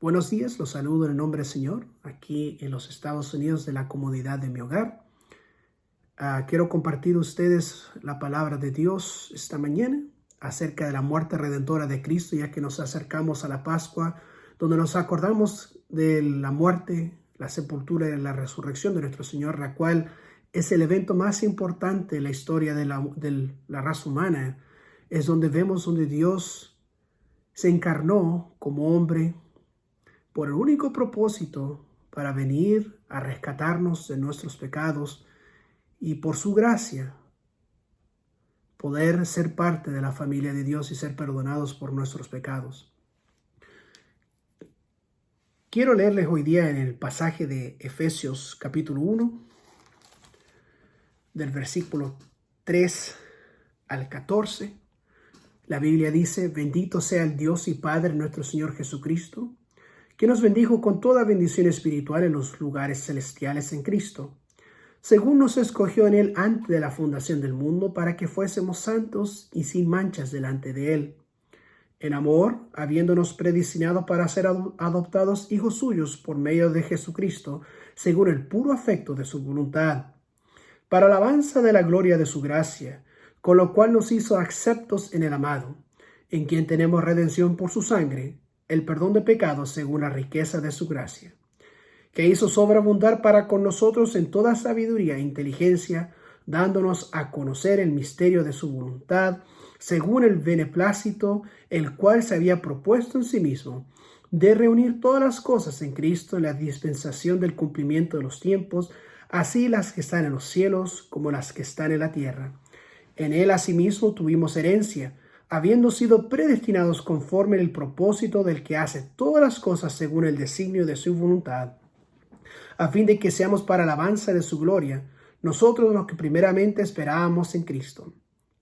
Buenos días, los saludo en el nombre del Señor, aquí en los Estados Unidos, de la comodidad de mi hogar. Quiero compartir a ustedes la palabra de Dios esta mañana acerca de la muerte redentora de Cristo, ya que nos acercamos a la Pascua, donde nos acordamos de la muerte, la sepultura y la resurrección de nuestro Señor, la cual es el evento más importante en la historia de la raza humana. Es donde Dios se encarnó como hombre por el único propósito para venir a rescatarnos de nuestros pecados y por su gracia poder ser parte de la familia de Dios y ser perdonados por nuestros pecados. Quiero leerles hoy día en el pasaje de Efesios capítulo 1, del versículo 3 al 14. La Biblia dice: bendito sea el Dios y Padre nuestro Señor Jesucristo, que nos bendijo con toda bendición espiritual en los lugares celestiales en Cristo, según nos escogió en Él antes de la fundación del mundo, para que fuésemos santos y sin manchas delante de Él. En amor, habiéndonos predestinado para ser adoptados hijos suyos por medio de Jesucristo, según el puro afecto de su voluntad, para alabanza de la gloria de su gracia, con lo cual nos hizo aceptos en el amado, en quien tenemos redención por su sangre, el perdón de pecados según la riqueza de su gracia, que hizo sobreabundar para con nosotros en toda sabiduría e inteligencia, dándonos a conocer el misterio de su voluntad, según el beneplácito, el cual se había propuesto en sí mismo, de reunir todas las cosas en Cristo en la dispensación del cumplimiento de los tiempos, así las que están en los cielos como las que están en la tierra. En Él asimismo tuvimos herencia, habiendo sido predestinados conforme el propósito del que hace todas las cosas según el designio de su voluntad, a fin de que seamos para alabanza de su gloria, nosotros los que primeramente esperábamos en Cristo.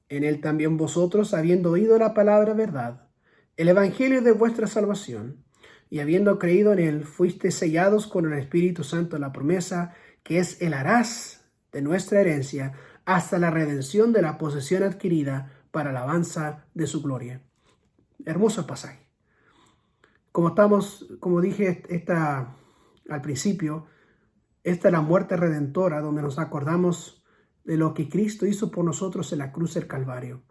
En Él también vosotros, habiendo oído la palabra verdad, el evangelio de vuestra salvación, y habiendo creído en Él, fuisteis sellados con el Espíritu Santo de la promesa, que es el araz de nuestra herencia, hasta la redención de la posesión adquirida para alabanza de su gloria. Hermoso pasaje. Como dije al principio, esta es la muerte redentora, donde nos acordamos de lo que Cristo hizo por nosotros en la cruz del Calvario.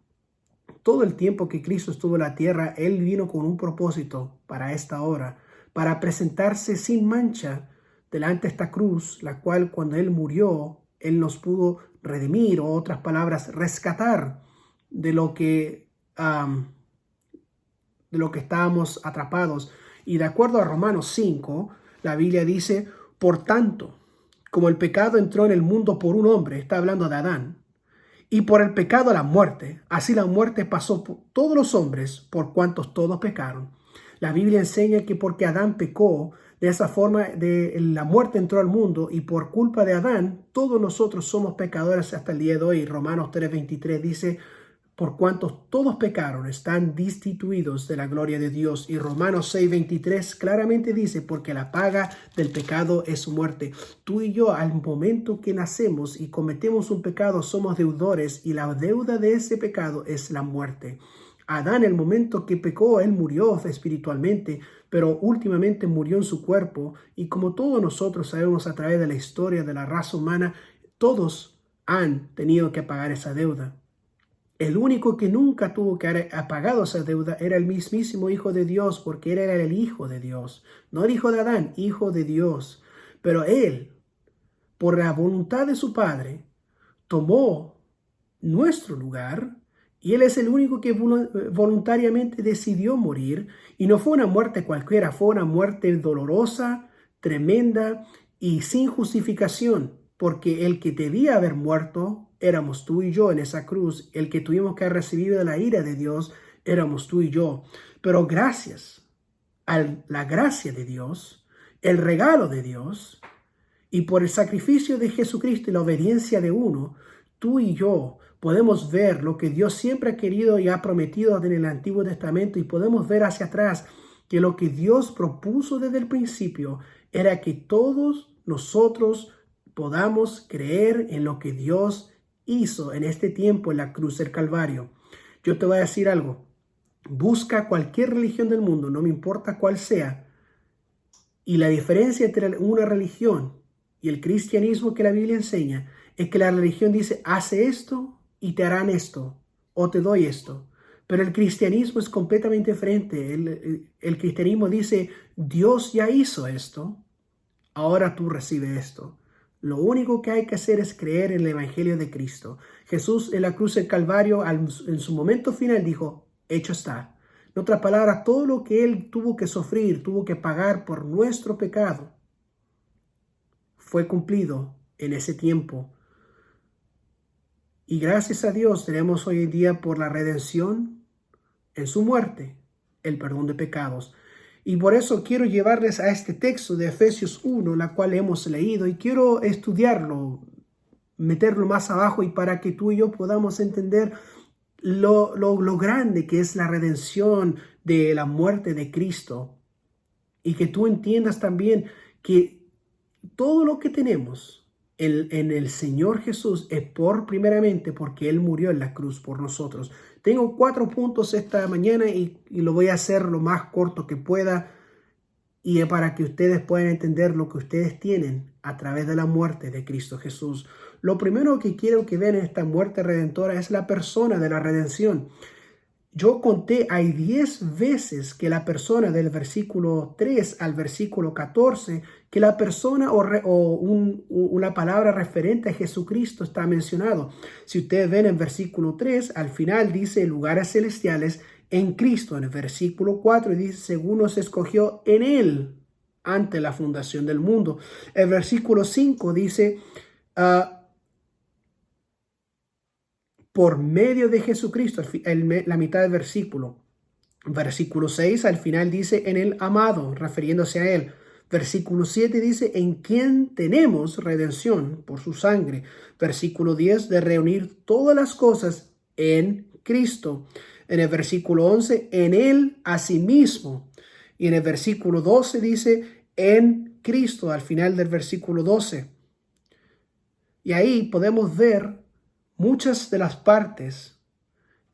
Todo el tiempo que Cristo estuvo en la tierra, Él vino con un propósito para esta hora, para presentarse sin mancha delante de esta cruz, la cual cuando Él murió, Él nos pudo redimir, o otras palabras, rescatar de lo que estábamos atrapados. Y de acuerdo a Romanos 5, la Biblia dice: por tanto, como el pecado entró en el mundo por un hombre, está hablando de Adán, y por el pecado la muerte, así la muerte pasó por todos los hombres, por cuantos todos pecaron. La Biblia enseña que porque Adán pecó, de esa forma la muerte entró al mundo, y por culpa de Adán, todos nosotros somos pecadores hasta el día de hoy. Romanos 3:23 dice: por cuantos todos pecaron, están destituidos de la gloria de Dios. Y Romanos 6:23 claramente dice: porque la paga del pecado es muerte. Tú y yo, al momento que nacemos y cometemos un pecado, somos deudores, y la deuda de ese pecado es la muerte. Adán, el momento que pecó, él murió espiritualmente, pero últimamente murió en su cuerpo. Y como todos nosotros sabemos a través de la historia de la raza humana, todos han tenido que pagar esa deuda. El único que nunca tuvo que haber pagado esa deuda era el mismísimo Hijo de Dios, porque Él era el Hijo de Dios. No el Hijo de Adán, Hijo de Dios. Pero Él, por la voluntad de su Padre, tomó nuestro lugar, y Él es el único que voluntariamente decidió morir. Y no fue una muerte cualquiera, fue una muerte dolorosa, tremenda y sin justificación, porque el que debía haber muerto éramos tú y yo en esa cruz. El que tuvimos que haber recibido la ira de Dios éramos tú y yo. Pero gracias a la gracia de Dios, el regalo de Dios, y por el sacrificio de Jesucristo y la obediencia de uno, tú y yo podemos ver lo que Dios siempre ha querido y ha prometido en el Antiguo Testamento, y podemos ver hacia atrás que lo que Dios propuso desde el principio era que todos nosotros podamos creer en lo que Dios hizo en este tiempo en la cruz del Calvario. Yo te voy a decir algo: busca cualquier religión del mundo, no me importa cuál sea, Y la diferencia entre una religión y el cristianismo que la Biblia enseña es que la religión dice, hace esto y te harán esto, o te doy esto. Pero el cristianismo es completamente diferente. El cristianismo dice, Dios ya hizo esto, ahora tú recibes esto. Lo único que hay que hacer es creer en el Evangelio de Cristo. Jesús en la cruz del Calvario, en su momento final, dijo, hecho está. En otras palabras, todo lo que Él tuvo que sufrir, tuvo que pagar por nuestro pecado, fue cumplido en ese tiempo. Y gracias a Dios tenemos hoy en día por la redención en su muerte, el perdón de pecados. Y por eso quiero llevarles a este texto de Efesios 1, la cual hemos leído, y quiero estudiarlo, meterlo más abajo, y para que tú y yo podamos entender lo grande que es la redención de la muerte de Cristo, y que tú entiendas también que todo lo que tenemos en el Señor Jesús es primeramente porque Él murió en la cruz por nosotros. Tengo 4 puntos esta mañana y lo voy a hacer lo más corto que pueda, y para que ustedes puedan entender lo que ustedes tienen a través de la muerte de Cristo Jesús. Lo primero que quiero que vean en esta muerte redentora es la persona de la redención. Yo conté, hay 10 veces que la persona del versículo 3 al versículo 14, que la persona una palabra referente a Jesucristo está mencionado. Si ustedes ven en versículo 3, al final dice lugares celestiales en Cristo. En el versículo 4 dice, según nos escogió en Él ante la fundación del mundo. El versículo 5 dice, por medio de Jesucristo, la mitad del versículo. Versículo 6 al final dice en el amado, refiriéndose a Él. Versículo 7 dice en quien tenemos redención por su sangre. Versículo 10 de reunir todas las cosas en Cristo. En el versículo 11 en Él asimismo. Y en el versículo 12 dice en Cristo al final del versículo 12. Y ahí podemos ver muchas de las partes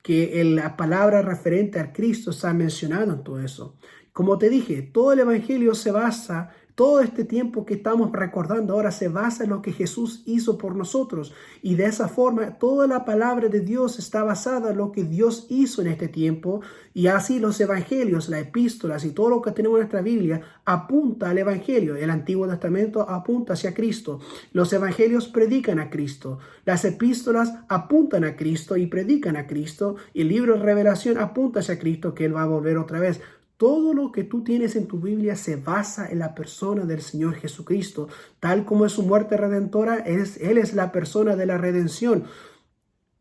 que la palabra referente a Cristo está mencionado en todo eso. Como te dije, todo el Evangelio se basa, todo este tiempo que estamos recordando ahora se basa en lo que Jesús hizo por nosotros. Y de esa forma, toda la palabra de Dios está basada en lo que Dios hizo en este tiempo. Y así los Evangelios, las epístolas y todo lo que tenemos en nuestra Biblia apunta al Evangelio. El Antiguo Testamento apunta hacia Cristo. Los Evangelios predican a Cristo. Las epístolas apuntan a Cristo y predican a Cristo. Y el libro de Revelación apunta hacia Cristo, que Él va a volver otra vez. Todo lo que tú tienes en tu Biblia se basa en la persona del Señor Jesucristo. Tal como es su muerte redentora, Él es la persona de la redención.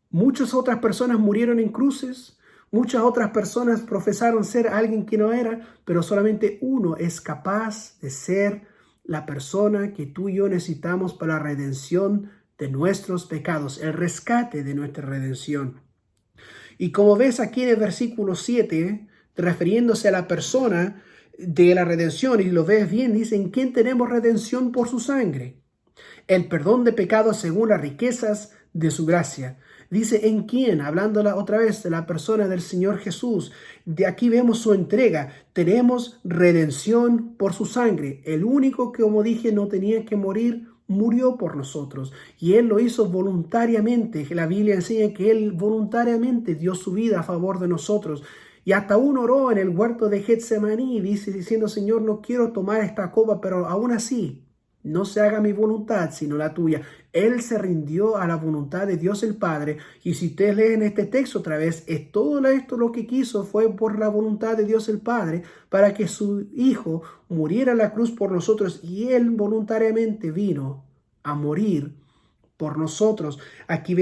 Muchas otras personas murieron en cruces. Muchas otras personas profesaron ser alguien que no era. Pero solamente uno es capaz de ser la persona que tú y yo necesitamos para la redención de nuestros pecados. El rescate de nuestra redención. Y como ves aquí en el versículo 7, refiriéndose a la persona de la redención, y lo ves bien, dice, ¿en quién tenemos redención por su sangre? El perdón de pecados según las riquezas de su gracia. Dice, ¿en quién? Hablándola otra vez de la persona del Señor Jesús. De aquí vemos su entrega. Tenemos redención por su sangre. El único que, como dije, no tenía que morir, murió por nosotros. Y Él lo hizo voluntariamente. La Biblia enseña que Él voluntariamente dio su vida a favor de nosotros. Y hasta aún oró en el huerto de Getsemaní, diciendo, Señor, no quiero tomar esta copa, pero aún así, no se haga mi voluntad, sino la tuya. Él se rindió a la voluntad de Dios el Padre. Y si ustedes leen este texto otra vez, es todo esto lo que quiso fue por la voluntad de Dios el Padre, para que su Hijo muriera en la cruz por nosotros. Y Él voluntariamente vino a morir por nosotros. Aquí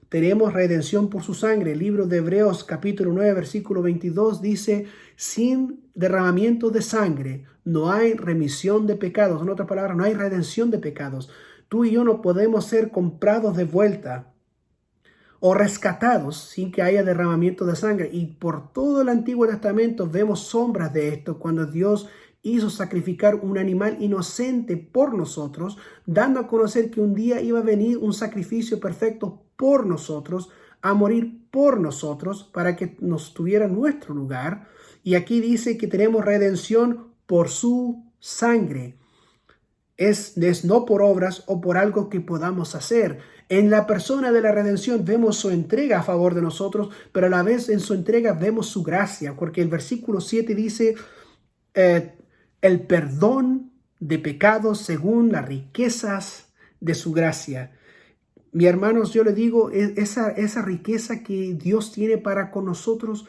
tenemos redención por su sangre. El libro de Hebreos capítulo 9 versículo 22 dice, sin derramamiento de sangre no hay remisión de pecados. En otras palabras, no hay redención de pecados. Tú y yo no podemos ser comprados de vuelta o rescatados sin que haya derramamiento de sangre. Y por todo el Antiguo Testamento vemos sombras de esto cuando Dios hizo sacrificar un animal inocente por nosotros, dando a conocer que un día iba a venir un sacrificio perfecto por nosotros, a morir por nosotros, para que nos tuviera en nuestro lugar. Y aquí dice que tenemos redención por su sangre. Es no por obras o por algo que podamos hacer. En la persona de la redención vemos su entrega a favor de nosotros, pero a la vez en su entrega vemos su gracia, porque el versículo 7 dice, el perdón de pecados según las riquezas de su gracia. Mi hermanos, yo le digo, esa riqueza que Dios tiene para con nosotros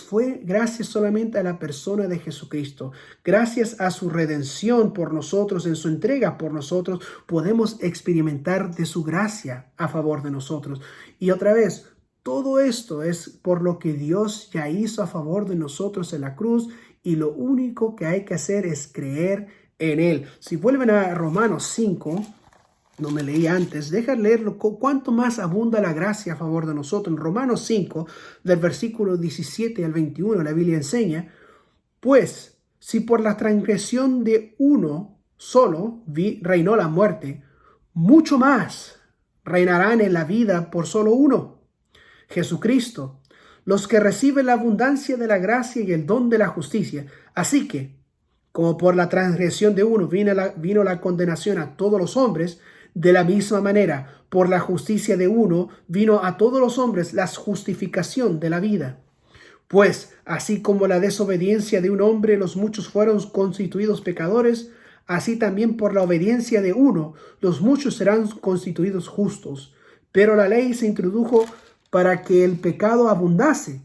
fue gracias solamente a la persona de Jesucristo. Gracias a su redención por nosotros, en su entrega por nosotros, podemos experimentar de su gracia a favor de nosotros. Y otra vez, todo esto es por lo que Dios ya hizo a favor de nosotros en la cruz, y lo único que hay que hacer es creer en Él. Si vuelven a Romanos 5, no me leí antes, deja leerlo, cuánto más abunda la gracia a favor de nosotros. En Romanos 5, del versículo 17 al 21, la Biblia enseña, pues si por la transgresión de uno solo reinó la muerte, mucho más reinarán en la vida por solo uno, Jesucristo, los que reciben la abundancia de la gracia y el don de la justicia. Así que, como por la transgresión de uno vino la condenación a todos los hombres, de la misma manera, por la justicia de uno, vino a todos los hombres la justificación de la vida. Pues, así como la desobediencia de un hombre los muchos fueron constituidos pecadores, así también por la obediencia de uno los muchos serán constituidos justos. Pero la ley se introdujo para que el pecado abundase.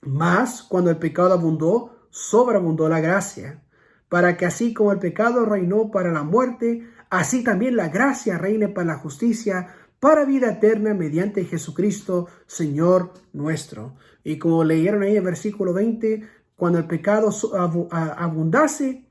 Mas, cuando el pecado abundó, sobreabundó la gracia, para que así como el pecado reinó para la muerte, así también la gracia reine para la justicia, para vida eterna mediante Jesucristo, Señor nuestro. Y como leyeron ahí en el versículo 20, cuando el pecado abundase,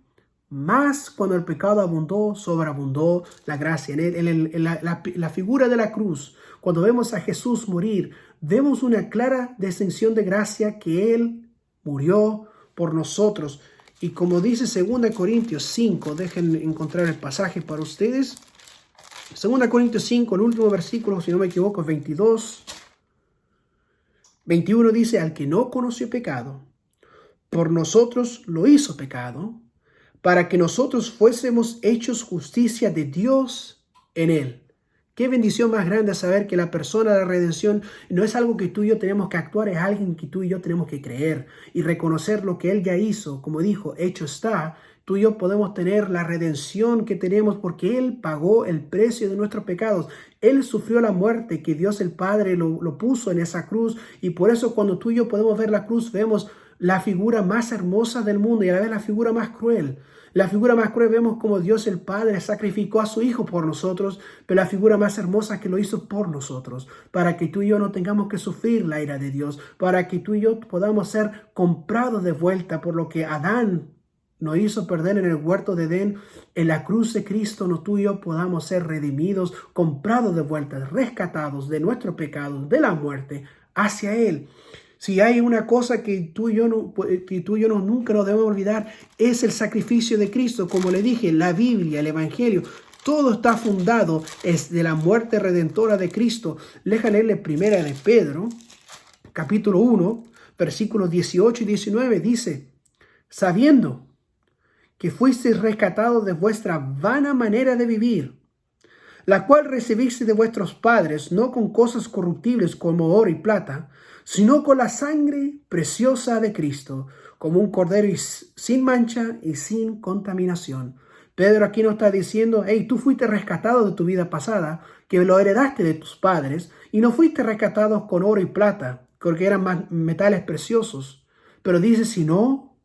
más cuando el pecado abundó, sobreabundó la gracia. En la figura de la cruz, cuando vemos a Jesús morir, vemos una clara distinción de gracia, que Él murió por nosotros. Y como dice 2 Corintios 5, dejen encontrar el pasaje para ustedes. 2 Corintios 5, el último versículo, si no me equivoco, es 22. 21 dice, al que no conoció pecado, por nosotros lo hizo pecado, para que nosotros fuésemos hechos justicia de Dios en él. Qué bendición más grande saber que la persona de la redención no es algo que tú y yo tenemos que actuar, es alguien que tú y yo tenemos que creer y reconocer lo que Él ya hizo. Como dijo, hecho está. Tú y yo podemos tener la redención que tenemos porque Él pagó el precio de nuestros pecados. Él sufrió la muerte que Dios el Padre lo puso en esa cruz, y por eso cuando tú y yo podemos ver la cruz, vemos la figura más hermosa del mundo y a la vez la figura más cruel. La figura más cruel, vemos como Dios el Padre sacrificó a su Hijo por nosotros, pero la figura más hermosa, que lo hizo por nosotros, para que tú y yo no tengamos que sufrir la ira de Dios, para que tú y yo podamos ser comprados de vuelta por lo que Adán nos hizo perder en el huerto de Edén. En la cruz de Cristo, tú y yo podamos ser redimidos, comprados de vuelta, rescatados de nuestros pecados, de la muerte, hacia Él. Si hay una cosa que tú y yo nunca nos debemos olvidar, es el sacrificio de Cristo. Como le dije, la Biblia, el Evangelio, todo está fundado de la muerte redentora de Cristo. Déjame leerle primera de Pedro, capítulo 1, versículos 18 y 19. Dice, sabiendo que fuisteis rescatados de vuestra vana manera de vivir, la cual recibiste de vuestros padres, no con cosas corruptibles como oro y plata, sino con la sangre preciosa de Cristo, como un cordero sin mancha y sin contaminación. Pedro aquí nos está diciendo, hey, tú fuiste rescatado de tu vida pasada, que lo heredaste de tus padres, y no fuiste rescatado con oro y plata, porque eran más metales preciosos, pero dice, sino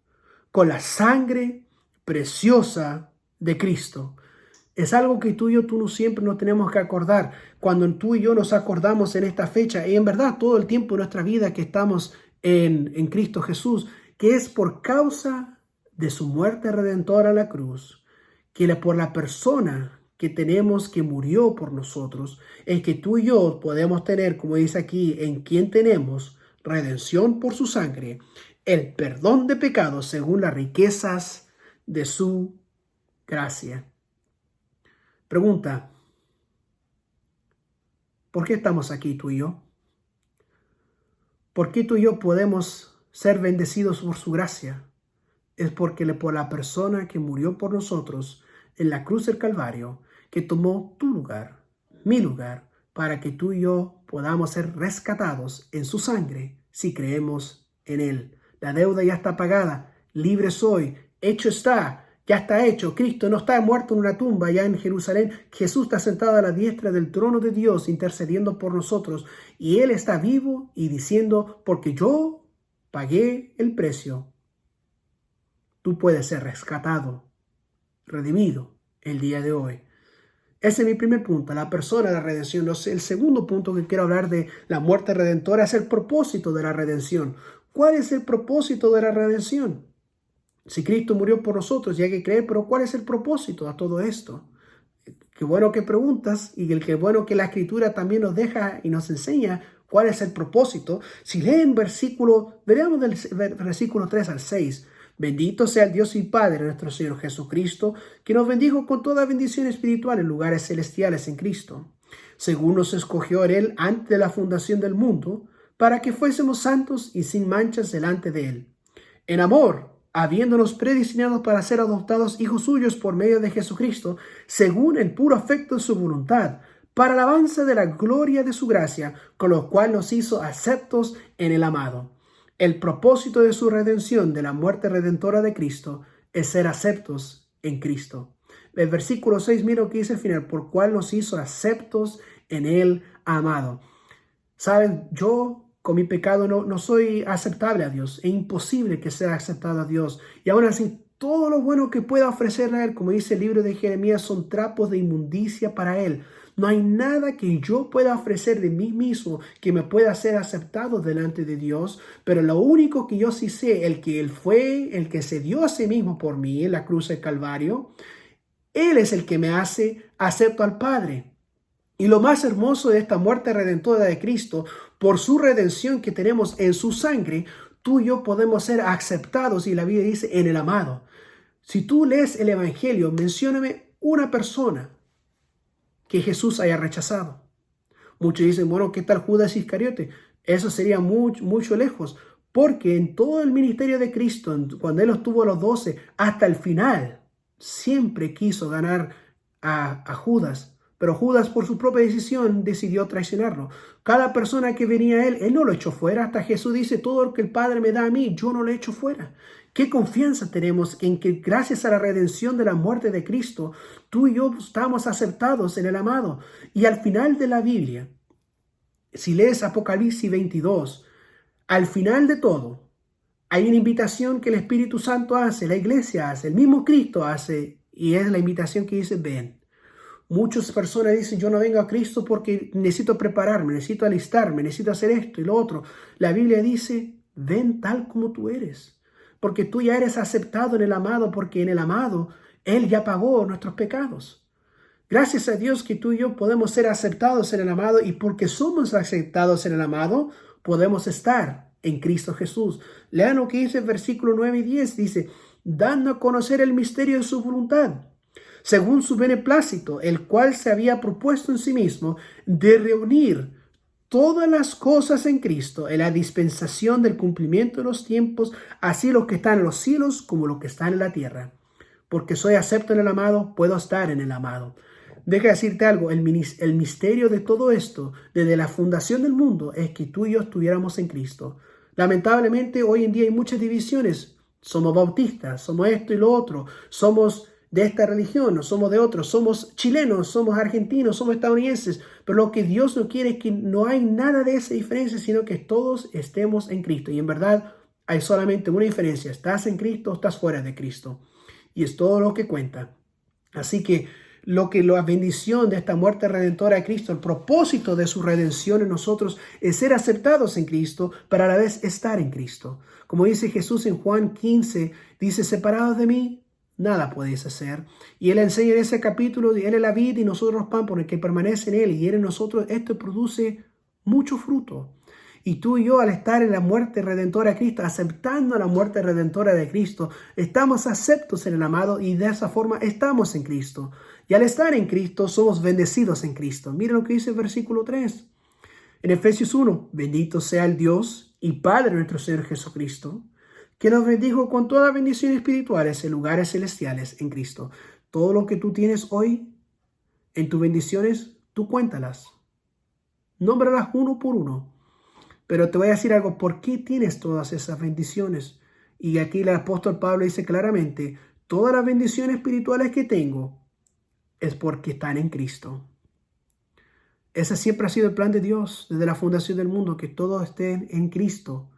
con la sangre preciosa de Cristo. Es algo que tú y yo siempre nos tenemos que acordar. Cuando tú y yo nos acordamos en esta fecha, y en verdad todo el tiempo de nuestra vida que estamos en Cristo Jesús, que es por causa de su muerte redentora en la cruz, que por la persona que tenemos que murió por nosotros, es que tú y yo podemos tener, como dice aquí, en quien tenemos redención por su sangre, el perdón de pecados según las riquezas de su gracia. Pregunta, ¿por qué estamos aquí tú y yo? ¿Por qué tú y yo podemos ser bendecidos por su gracia? es porque por la persona que murió por nosotros en la cruz del Calvario, que tomó tu lugar, mi lugar, para que tú y yo podamos ser rescatados en su sangre si creemos en Él. La deuda ya está pagada, libre soy, hecho está, ya está hecho. Cristo no está muerto en una tumba ya en Jerusalén. Jesús está sentado a la diestra del trono de Dios intercediendo por nosotros. Y Él está vivo y diciendo, porque yo pagué el precio, tú puedes ser rescatado, redimido el día de hoy. Ese es mi primer punto, la persona de la redención. El segundo punto que quiero hablar de la muerte redentora es el propósito de la redención. ¿Cuál es el propósito de la redención? Si Cristo murió por nosotros y hay que creer, pero ¿cuál es el propósito a todo esto? Qué bueno que preguntas y qué bueno que la Escritura también nos deja y nos enseña cuál es el propósito. Si leen veamos del versículo 3 al 6. Bendito sea el Dios y Padre nuestro Señor Jesucristo, que nos bendijo con toda bendición espiritual en lugares celestiales en Cristo, según nos escogió en Él antes de la fundación del mundo, para que fuésemos santos y sin manchas delante de Él. En amor, habiéndonos predestinados para ser adoptados hijos suyos por medio de Jesucristo, según el puro afecto de su voluntad, para alabanza de la gloria de su gracia, con lo cual nos hizo aceptos en el amado. El propósito de su redención, de la muerte redentora de Cristo, es ser aceptos en Cristo. El versículo 6, mira lo que dice al final, por cual nos hizo aceptos en el amado. Saben, yo con mi pecado no soy aceptable a Dios. Es imposible que sea aceptado a Dios. Y aún así, todo lo bueno que pueda ofrecerle a Él, como dice el libro de Jeremías, son trapos de inmundicia para Él. No hay nada que yo pueda ofrecer de mí mismo que me pueda ser aceptado delante de Dios. Pero lo único que yo sí sé, el que Él fue, el que se dio a sí mismo por mí en la cruz del Calvario, Él es el que me hace acepto al Padre. Y lo más hermoso de esta muerte redentora de Cristo, por su redención que tenemos en su sangre, tú y yo podemos ser aceptados, y la Biblia dice, en el amado. Si tú lees el Evangelio, mencióname una persona que Jesús haya rechazado. Muchos dicen, bueno, ¿qué tal Judas Iscariote? Eso sería mucho lejos, porque en todo el ministerio de Cristo, cuando Él estuvo a los 12, hasta el final, siempre quiso ganar a Judas. Pero Judas, por su propia decisión, decidió traicionarlo. Cada persona que venía a Él no lo echó fuera. Hasta Jesús dice, todo lo que el Padre me da a mí, yo no lo echo fuera. ¿Qué confianza tenemos en que gracias a la redención de la muerte de Cristo, tú y yo estamos aceptados en el amado? Y al final de la Biblia, si lees Apocalipsis 22, al final de todo, hay una invitación que el Espíritu Santo hace, la iglesia hace, el mismo Cristo hace, y es la invitación que dice, ven. Muchas personas dicen, yo no vengo a Cristo porque necesito prepararme, necesito alistarme, necesito hacer esto y lo otro. La Biblia dice, ven tal como tú eres, porque tú ya eres aceptado en el amado, porque en el amado Él ya pagó nuestros pecados. Gracias a Dios que tú y yo podemos ser aceptados en el amado, y porque somos aceptados en el amado, podemos estar en Cristo Jesús. Lean lo que dice el versículo 9 y 10, dice, dando a conocer el misterio de su voluntad, según su beneplácito, el cual se había propuesto en sí mismo de reunir todas las cosas en Cristo, en la dispensación del cumplimiento de los tiempos, así los que están en los cielos como los que están en la tierra. Porque soy acepto en el amado, puedo estar en el amado. Deja decirte algo, el misterio de todo esto, desde la fundación del mundo, es que tú y yo estuviéramos en Cristo. Lamentablemente, hoy en día hay muchas divisiones. Somos bautistas, somos esto y lo otro, somos de esta religión, no somos de otros, somos chilenos, somos argentinos, somos estadounidenses, pero lo que Dios no quiere es que no hay nada de esa diferencia, sino que todos estemos en Cristo. Y en verdad hay solamente una diferencia, ¿estás en Cristo o estás fuera de Cristo? Y es todo lo que cuenta. Así que la bendición de esta muerte redentora de Cristo, el propósito de su redención en nosotros es ser aceptados en Cristo, pero a la vez estar en Cristo. Como dice Jesús en Juan 15, dice, separados de mí, nada podéis hacer. Y Él enseña en ese capítulo, Él es la vid y nosotros los pan, por el que permanece en Él y Él en nosotros, esto produce mucho fruto. Y tú y yo, al estar en la muerte redentora de Cristo, aceptando la muerte redentora de Cristo, estamos aceptos en el amado y de esa forma estamos en Cristo. Y al estar en Cristo, somos bendecidos en Cristo. Miren lo que dice el versículo 3. En Efesios 1, bendito sea el Dios y Padre nuestro Señor Jesucristo, que nos bendijo con todas bendiciones espirituales en lugares celestiales en Cristo. Todo lo que tú tienes hoy en tus bendiciones, tú cuéntalas. Nómbralas uno por uno. Pero te voy a decir algo, ¿por qué tienes todas esas bendiciones? Y aquí el apóstol Pablo dice claramente, todas las bendiciones espirituales que tengo es porque están en Cristo. Ese siempre ha sido el plan de Dios desde la fundación del mundo, que todos estén en Cristo.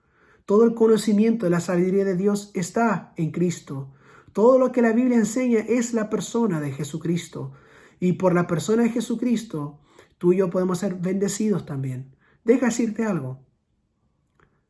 Todo el conocimiento de la sabiduría de Dios está en Cristo. Todo lo que la Biblia enseña es la persona de Jesucristo. Y por la persona de Jesucristo, tú y yo podemos ser bendecidos también. Deja decirte algo.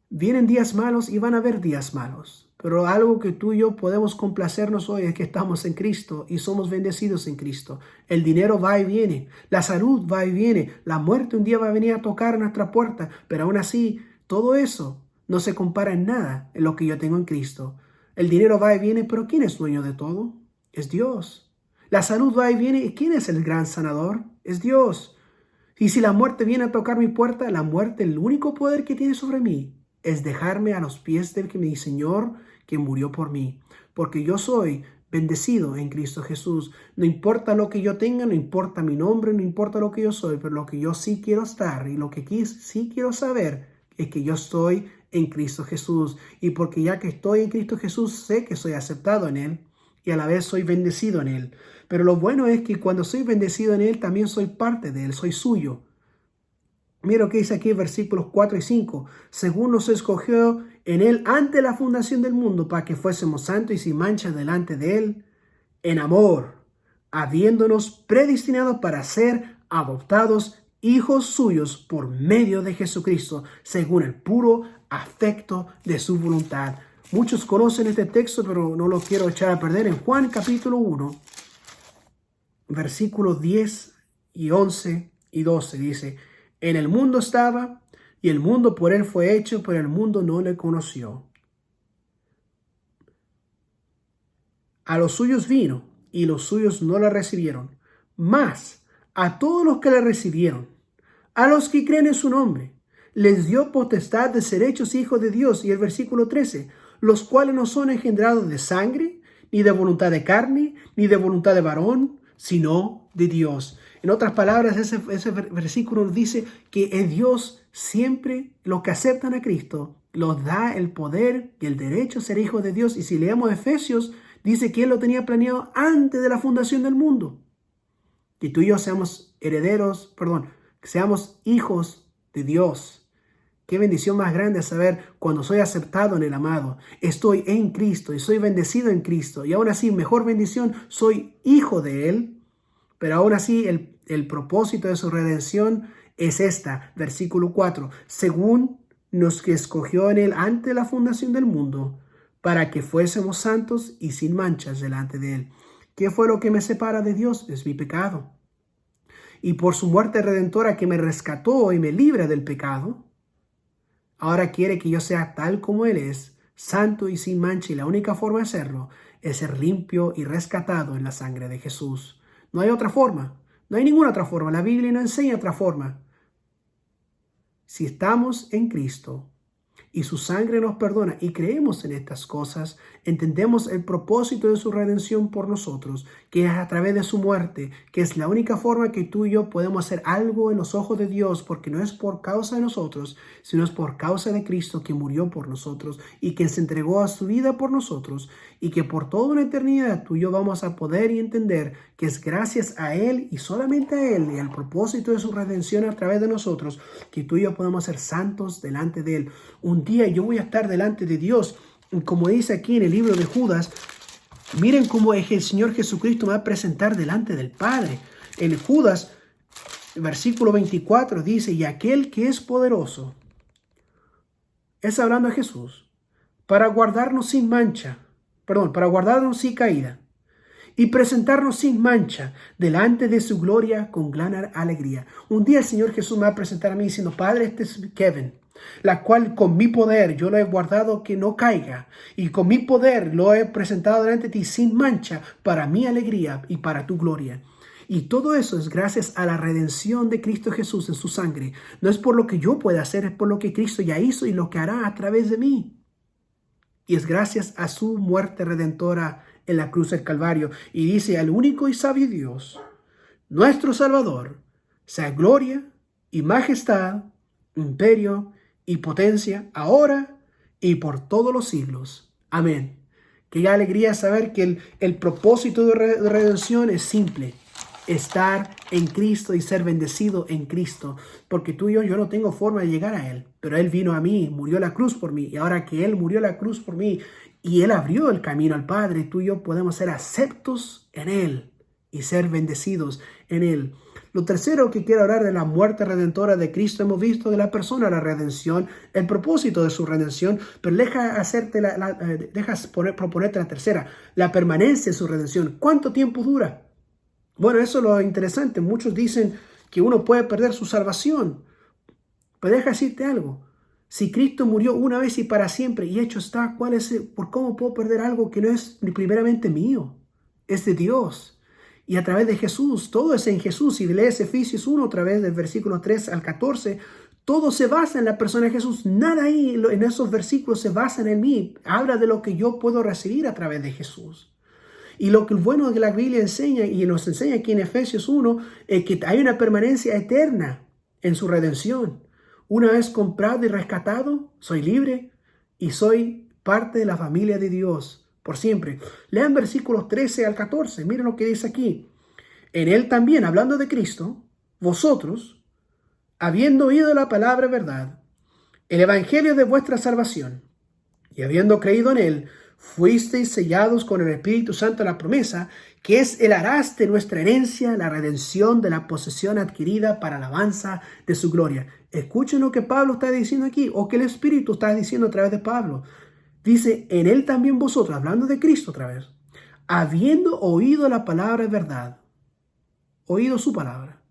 Vienen días malos y van a haber días malos. Pero algo que tú y yo podemos complacernos hoy es que estamos en Cristo y somos bendecidos en Cristo. El dinero va y viene, la salud va y viene, la muerte un día va a venir a tocar nuestra puerta, pero aún así, todo eso no se compara en nada en lo que yo tengo en Cristo. El dinero va y viene, pero ¿quién es dueño de todo? Es Dios. La salud va y viene, ¿y quién es el gran sanador? Es Dios. Y si la muerte viene a tocar mi puerta, la muerte, el único poder que tiene sobre mí, es dejarme a los pies de mi Señor que murió por mí. Porque yo soy bendecido en Cristo Jesús. No importa lo que yo tenga, no importa mi nombre, no importa lo que yo soy, pero lo que yo sí quiero estar y lo que sí quiero saber es que yo estoy en Cristo Jesús. Y porque ya que estoy en Cristo Jesús, sé que soy aceptado en Él y a la vez soy bendecido en Él. Pero lo bueno es que cuando soy bendecido en Él, también soy parte de Él, soy suyo. Mira lo que dice aquí en versículos 4 y 5. Según nos escogió en Él ante la fundación del mundo para que fuésemos santos y sin mancha delante de Él, en amor, habiéndonos predestinados para ser adoptados hijos suyos por medio de Jesucristo, según el puro afecto de su voluntad. Muchos conocen este texto, pero no lo quiero echar a perder. En Juan capítulo 1, versículos 10 y 11 y 12 dice: en el mundo estaba, y el mundo por él fue hecho, pero el mundo no le conoció. A los suyos vino, y los suyos no le recibieron. Mas a todos los que le recibieron, a los que creen en su nombre, les dio potestad de ser hechos hijos de Dios. Y el versículo 13, los cuales no son engendrados de sangre, ni de voluntad de carne, ni de voluntad de varón, sino de Dios. En otras palabras, ese versículo nos dice que Dios siempre, los que aceptan a Cristo, los da el poder y el derecho a ser hijos de Dios. Y si leemos Efesios, dice que Él lo tenía planeado antes de la fundación del mundo. Que tú y yo seamos que seamos hijos de Dios. Qué bendición más grande saber cuando soy aceptado en el amado. Estoy en Cristo y soy bendecido en Cristo. Y aún así, mejor bendición, soy hijo de Él. Pero aún así, el propósito de su redención es esta, versículo 4. Según nos que escogió en Él antes de la fundación del mundo, para que fuésemos santos y sin manchas delante de Él. ¿Qué fue lo que me separa de Dios? Es mi pecado. Y por su muerte redentora que me rescató y me libra del pecado, ahora quiere que yo sea tal como Él es, santo y sin mancha. Y la única forma de hacerlo es ser limpio y rescatado en la sangre de Jesús. No hay otra forma. No hay ninguna otra forma. La Biblia no enseña otra forma. Si estamos en Cristo y su sangre nos perdona y creemos en estas cosas, entendemos el propósito de su redención por nosotros, que es a través de su muerte, que es la única forma que tú y yo podemos hacer algo en los ojos de Dios, porque no es por causa de nosotros, sino es por causa de Cristo que murió por nosotros y que se entregó a su vida por nosotros, y que por toda una eternidad tú y yo vamos a poder y entender que es gracias a Él y solamente a Él y al propósito de su redención a través de nosotros que tú y yo podemos ser santos delante de Él. Un día yo voy a estar delante de Dios, como dice aquí en el libro de Judas. Miren cómo es el Señor Jesucristo me va a presentar delante del Padre. En Judas, versículo 24 dice: y aquel que es poderoso, es hablando a Jesús, para guardarnos sin caída, y presentarnos sin mancha delante de su gloria con gran alegría. Un día el Señor Jesús me va a presentar a mí diciendo: Padre, este es Kevin, la cual con mi poder yo lo he guardado que no caiga, y con mi poder lo he presentado delante de ti sin mancha para mi alegría y para tu gloria. Y todo eso es gracias a la redención de Cristo Jesús en su sangre. No es por lo que yo pueda hacer, es por lo que Cristo ya hizo y lo que hará a través de mí. Y es gracias a su muerte redentora en la cruz del Calvario. Y dice, al único y sabio Dios, nuestro Salvador, sea gloria y majestad, imperio y potencia, ahora y por todos los siglos. Amén. Qué alegría saber que el propósito de redención es simple: estar en Cristo y ser bendecido en Cristo. Porque tú y yo no tengo forma de llegar a Él, pero Él vino a mí, murió la cruz por mí. Y ahora que Él murió la cruz por mí y Él abrió el camino al Padre, tú y yo podemos ser aceptos en Él y ser bendecidos en Él. Lo tercero que quiero hablar de la muerte redentora de Cristo, hemos visto de la persona la redención, el propósito de su redención, pero proponerte la tercera, la permanencia de su redención. ¿Cuánto tiempo dura? Bueno, eso es lo interesante. Muchos dicen que uno puede perder su salvación, pero deja decirte algo. Si Cristo murió una vez y para siempre y hecho está, ¿cómo puedo perder algo que no es ni primeramente mío? Es de Dios. Y a través de Jesús, todo es en Jesús. Si lees Efesios 1 a través del versículo 3 al 14, todo se basa en la persona de Jesús. Nada ahí en esos versículos se basa en mí. Habla de lo que yo puedo recibir a través de Jesús. Y lo que bueno que la Biblia enseña y nos enseña aquí en Efesios 1 es que hay una permanencia eterna en su redención. Una vez comprado y rescatado, soy libre y soy parte de la familia de Dios por siempre. Lean versículos 13 al 14. Miren lo que dice aquí. En Él también, hablando de Cristo, vosotros, habiendo oído la palabra verdad, el evangelio de vuestra salvación, y habiendo creído en Él, fuisteis sellados con el Espíritu Santo de la promesa, que es el araz de nuestra herencia, la redención de la posesión adquirida para alabanza de su gloria. Escuchen lo que Pablo está diciendo aquí, o que el Espíritu está diciendo a través de Pablo. Dice, en Él también vosotros, hablando de Cristo otra vez, habiendo oído la palabra de verdad, oído su palabra.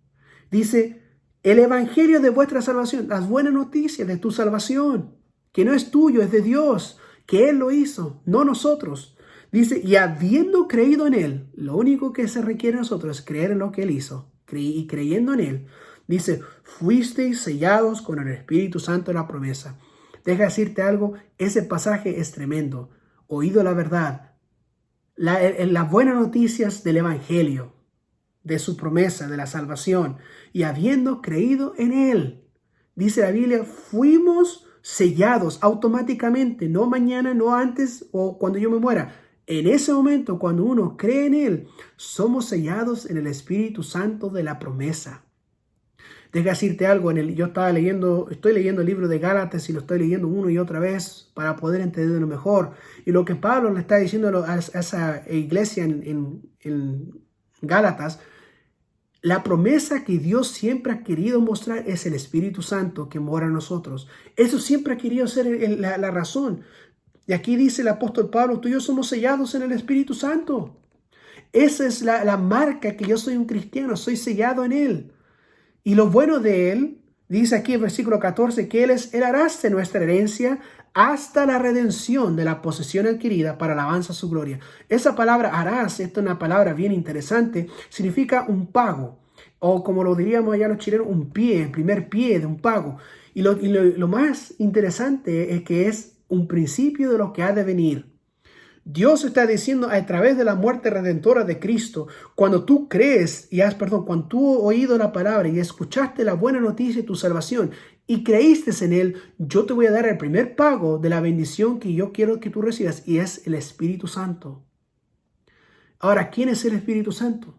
Dice, el evangelio de vuestra salvación, las buenas noticias de tu salvación, que no es tuyo, es de Dios, que Él lo hizo, no nosotros. Dice, y habiendo creído en Él, lo único que se requiere de nosotros es creer en lo que Él hizo. Y creyendo en Él, dice, fuisteis sellados con el Espíritu Santo de la promesa. Deja decirte algo, ese pasaje es tremendo. Oído la verdad, las buenas noticias del Evangelio, de su promesa, de la salvación, y habiendo creído en Él. Dice la Biblia, fuimos sellados automáticamente, no mañana, no antes o cuando yo me muera. En ese momento, cuando uno cree en Él, somos sellados en el Espíritu Santo de la promesa. Deja decirte algo, yo estoy leyendo el libro de Gálatas y lo estoy leyendo una y otra vez para poder entenderlo mejor. Y lo que Pablo le está diciendo a esa iglesia en Gálatas, la promesa que Dios siempre ha querido mostrar es el Espíritu Santo que mora en nosotros. Eso siempre ha querido ser la razón. Y aquí dice el apóstol Pablo, tú y yo somos sellados en el Espíritu Santo. Esa es la marca que yo soy un cristiano, soy sellado en Él. Y lo bueno de Él, dice aquí en versículo 14, que Él es el araz de nuestra herencia hasta la redención de la posesión adquirida para alabanza a su gloria. Esa palabra araz, esta es una palabra bien interesante, significa un pago, o como lo diríamos allá los chilenos, un pie, el primer pie de un pago. Y lo más interesante es que es un principio de lo que ha de venir. Dios está diciendo a través de la muerte redentora de Cristo, cuando tú crees cuando tú has oído la palabra y escuchaste la buena noticia de tu salvación y creíste en Él, yo te voy a dar el primer pago de la bendición que yo quiero que tú recibas, y es el Espíritu Santo. Ahora, ¿quién es el Espíritu Santo?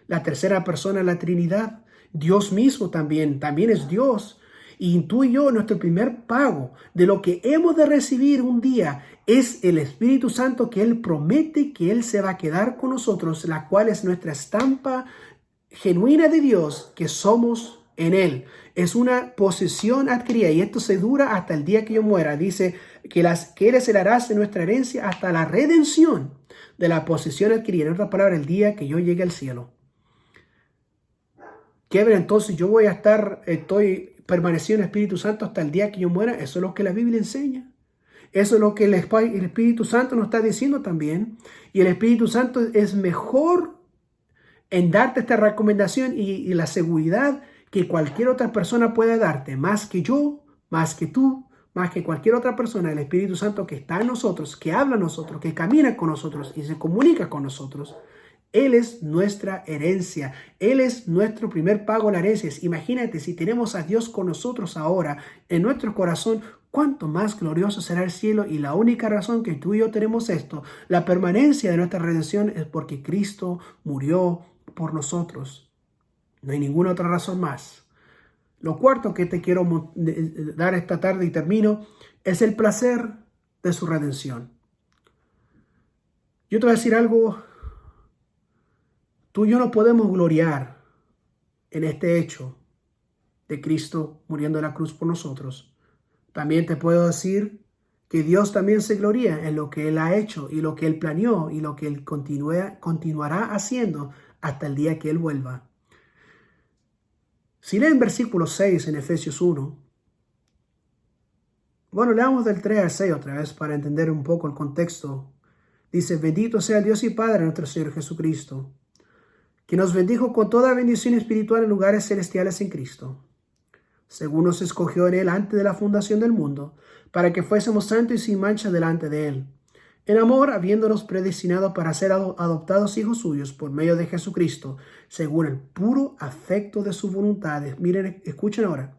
La tercera persona de la Trinidad. Dios mismo también es Dios. Y tú y yo, nuestro primer pago de lo que hemos de recibir un día es el Espíritu Santo, que Él promete que Él se va a quedar con nosotros, la cual es nuestra estampa genuina de Dios, que somos en Él. Es una posesión adquirida y esto se dura hasta el día que yo muera. Dice que Él es el araz de nuestra herencia hasta la redención de la posesión adquirida. En otras palabras, el día que yo llegue al cielo. ¿Qué ver? Entonces yo voy a estoy permaneciendo en el Espíritu Santo hasta el día que yo muera. Eso es lo que la Biblia enseña. Eso es lo que el Espíritu Santo nos está diciendo también. Y el Espíritu Santo es mejor en darte esta recomendación y la seguridad que cualquier otra persona puede darte. Más que yo, más que tú, más que cualquier otra persona, el Espíritu Santo que está en nosotros, que habla a nosotros, que camina con nosotros y se comunica con nosotros. Él es nuestra herencia. Él es nuestro primer pago en la herencia. Imagínate, si tenemos a Dios con nosotros ahora en nuestro corazón, cuánto más glorioso será el cielo. Y la única razón que tú y yo tenemos esto, la permanencia de nuestra redención, es porque Cristo murió por nosotros. No hay ninguna otra razón más. Lo cuarto que te quiero dar esta tarde y termino es el placer de su redención. Yo te voy a decir algo. Tú y yo no podemos gloriar en este hecho de Cristo muriendo en la cruz por nosotros. También te puedo decir que Dios también se gloria en lo que Él ha hecho y lo que Él planeó y lo que Él continuará haciendo hasta el día que Él vuelva. Si leen versículo 6 en Efesios 1, bueno, leamos del 3 al 6 otra vez para entender un poco el contexto. Dice, bendito sea el Dios y Padre de nuestro Señor Jesucristo, que nos bendijo con toda bendición espiritual en lugares celestiales en Cristo, según nos escogió en Él antes de la fundación del mundo, para que fuésemos santos y sin mancha delante de Él. En amor, habiéndonos predestinado para ser adoptados hijos suyos por medio de Jesucristo, según el puro afecto de su voluntad. Miren, escuchen ahora,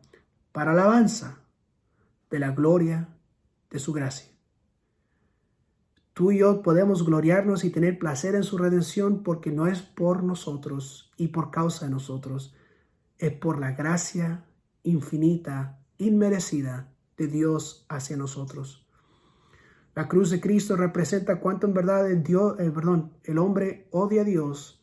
para alabanza de la gloria de su gracia. Tú y yo podemos gloriarnos y tener placer en su redención porque no es por nosotros y por causa de nosotros. Es por la gracia infinita, inmerecida de Dios hacia nosotros. La cruz de Cristo representa cuánto en verdad el hombre odia a Dios,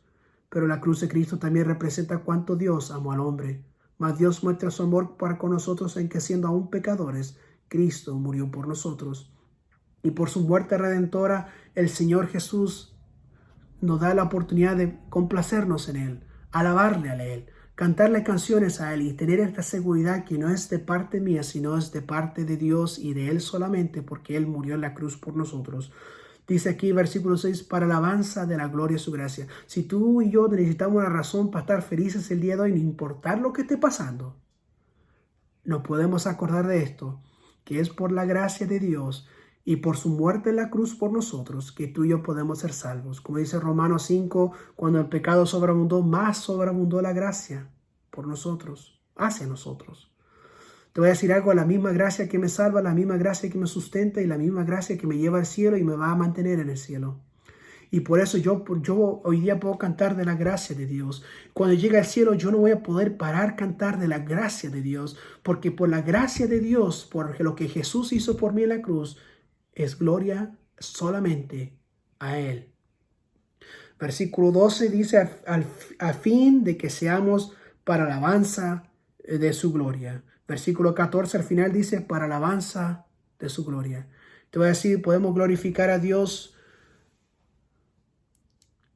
pero la cruz de Cristo también representa cuánto Dios amó al hombre. Mas Dios muestra su amor para con nosotros en que siendo aún pecadores, Cristo murió por nosotros. Y por su muerte redentora, el Señor Jesús nos da la oportunidad de complacernos en Él, alabarle a Él, cantarle canciones a Él y tener esta seguridad que no es de parte mía, sino es de parte de Dios y de Él solamente, porque Él murió en la cruz por nosotros. Dice aquí, versículo 6, para alabanza de la gloria de su gracia. Si tú y yo necesitamos una razón para estar felices el día de hoy, no importar lo que esté pasando, nos podemos acordar de esto, que es por la gracia de Dios y por su muerte en la cruz por nosotros, que tú y yo podemos ser salvos. Como dice Romanos 5, cuando el pecado sobreabundó, más sobreabundó la gracia por nosotros, hacia nosotros. Te voy a decir algo, la misma gracia que me salva, la misma gracia que me sustenta y la misma gracia que me lleva al cielo y me va a mantener en el cielo. Y por eso yo hoy día puedo cantar de la gracia de Dios. Cuando llegue al cielo yo no voy a poder parar cantar de la gracia de Dios, porque por la gracia de Dios, por lo que Jesús hizo por mí en la cruz, es gloria solamente a Él. Versículo 12 dice, a fin de que seamos para alabanza de su gloria. Versículo 14 al final dice, para alabanza de su gloria. Te voy a decir, podemos glorificar a Dios,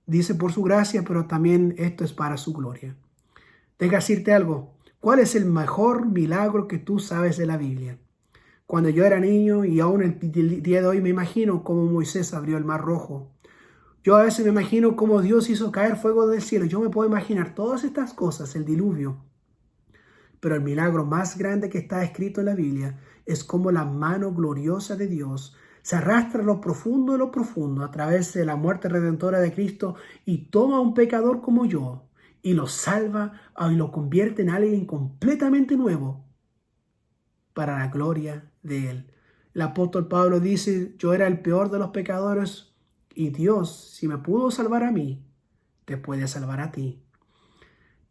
dice por su gracia, pero también esto es para su gloria. Deja decirte algo, ¿cuál es el mejor milagro que tú sabes de la Biblia? Cuando yo era niño y aún el día de hoy me imagino cómo Moisés abrió el mar rojo. Yo a veces me imagino cómo Dios hizo caer fuego del cielo. Yo me puedo imaginar todas estas cosas, el diluvio. Pero el milagro más grande que está escrito en la Biblia es cómo la mano gloriosa de Dios se arrastra a lo profundo de lo profundo a través de la muerte redentora de Cristo y toma a un pecador como yo y lo salva y lo convierte en alguien completamente nuevo para la gloria de Él. El apóstol Pablo dice, yo era el peor de los pecadores y Dios, si me pudo salvar a mí, te puede salvar a ti.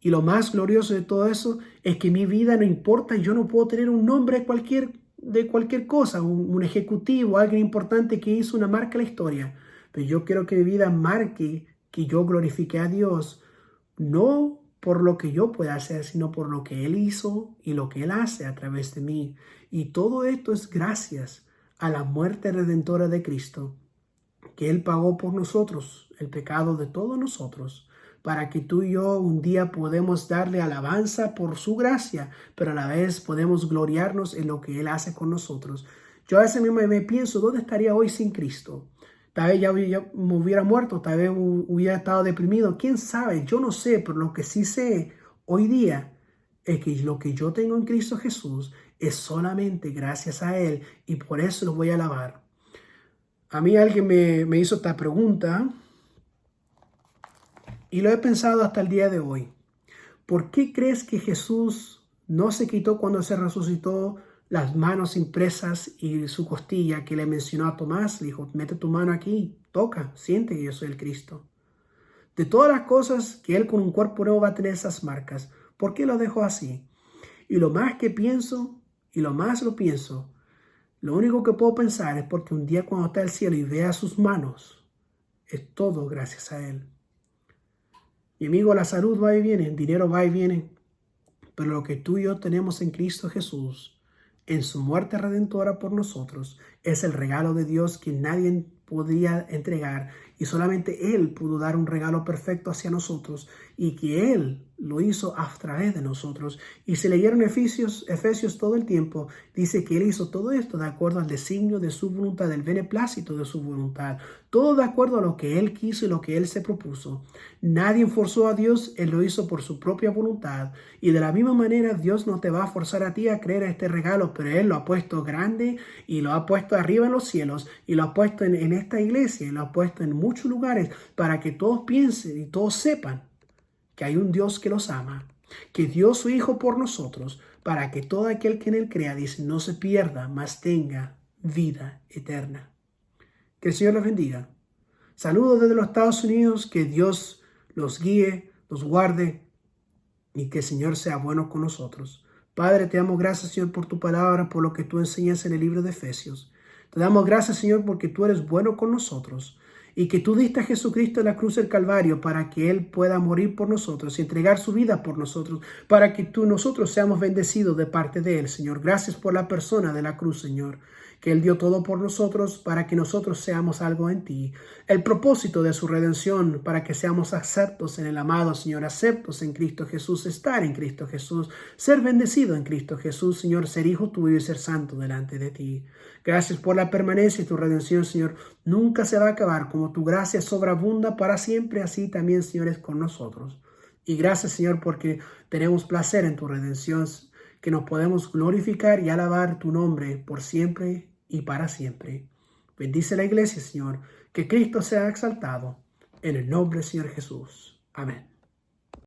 Y lo más glorioso de todo eso es que mi vida no importa, yo no puedo tener un nombre de cualquier cosa, un ejecutivo, alguien importante que hizo una marca en la historia. Pero yo quiero que mi vida marque que yo glorifique a Dios, no por lo que yo pueda hacer, sino por lo que Él hizo y lo que Él hace a través de mí. Y todo esto es gracias a la muerte redentora de Cristo, que Él pagó por nosotros, el pecado de todos nosotros, para que tú y yo un día podemos darle alabanza por su gracia, pero a la vez podemos gloriarnos en lo que Él hace con nosotros. Yo a veces me pienso, ¿dónde estaría hoy sin Cristo? Tal vez ya me hubiera muerto, tal vez hubiera estado deprimido, quién sabe, yo no sé, pero lo que sí sé hoy día es que lo que yo tengo en Cristo Jesús es solamente gracias a Él y por eso lo voy a alabar. A mí alguien me hizo esta pregunta y lo he pensado hasta el día de hoy. ¿Por qué crees que Jesús no se quitó cuando se resucitó las manos impresas y su costilla que le mencionó a Tomás? Le dijo, mete tu mano aquí, toca, siente que yo soy el Cristo. De todas las cosas que Él con un cuerpo nuevo va a tener esas marcas, ¿por qué lo dejó así? Y lo más que pienso, y lo más lo pienso, lo único que puedo pensar es porque un día cuando está en el cielo y vea sus manos, es todo gracias a Él. Mi amigo, la salud va y viene, el dinero va y viene, pero lo que tú y yo tenemos en Cristo Jesús, en su muerte redentora por nosotros, es el regalo de Dios que nadie podría entregar y solamente Él pudo dar un regalo perfecto hacia nosotros y que Él lo hizo a través de nosotros. Y si leyeron Efesios todo el tiempo, dice que Él hizo todo esto de acuerdo al designio de su voluntad, del beneplácito de su voluntad, todo de acuerdo a lo que Él quiso y lo que Él se propuso. Nadie forzó a Dios, Él lo hizo por su propia voluntad. Y de la misma manera Dios no te va a forzar a ti a creer este regalo, pero Él lo ha puesto grande y lo ha puesto arriba en los cielos y lo ha puesto en esta iglesia y lo ha puesto en muchos lugares para que todos piensen y todos sepan que hay un Dios que los ama, que dio su Hijo por nosotros, para que todo aquel que en Él crea, dice, no se pierda, mas tenga vida eterna. Que el Señor los bendiga. Saludos desde los Estados Unidos, que Dios los guíe, los guarde y que el Señor sea bueno con nosotros. Padre, te damos gracias, Señor, por tu palabra, por lo que tú enseñas en el libro de Efesios. Te damos gracias, Señor, porque tú eres bueno con nosotros y que tú diste a Jesucristo en la cruz del Calvario para que Él pueda morir por nosotros y entregar su vida por nosotros, para que nosotros seamos bendecidos de parte de Él, Señor. Gracias por la persona de la cruz, Señor, que Él dio todo por nosotros para que nosotros seamos algo en ti. El propósito de su redención para que seamos aceptos en el amado, Señor, aceptos en Cristo Jesús, estar en Cristo Jesús, ser bendecido en Cristo Jesús, Señor, ser hijo tuyo y ser santo delante de ti. Gracias por la permanencia y tu redención, Señor. Nunca se va a acabar. Como tu gracia sobreabunda para siempre, así también, Señor, es con nosotros. Y gracias, Señor, porque tenemos placer en tu redención, que nos podemos glorificar y alabar tu nombre por siempre y para siempre. Bendice la iglesia, Señor, que Cristo sea exaltado. En el nombre del Señor Jesús. Amén.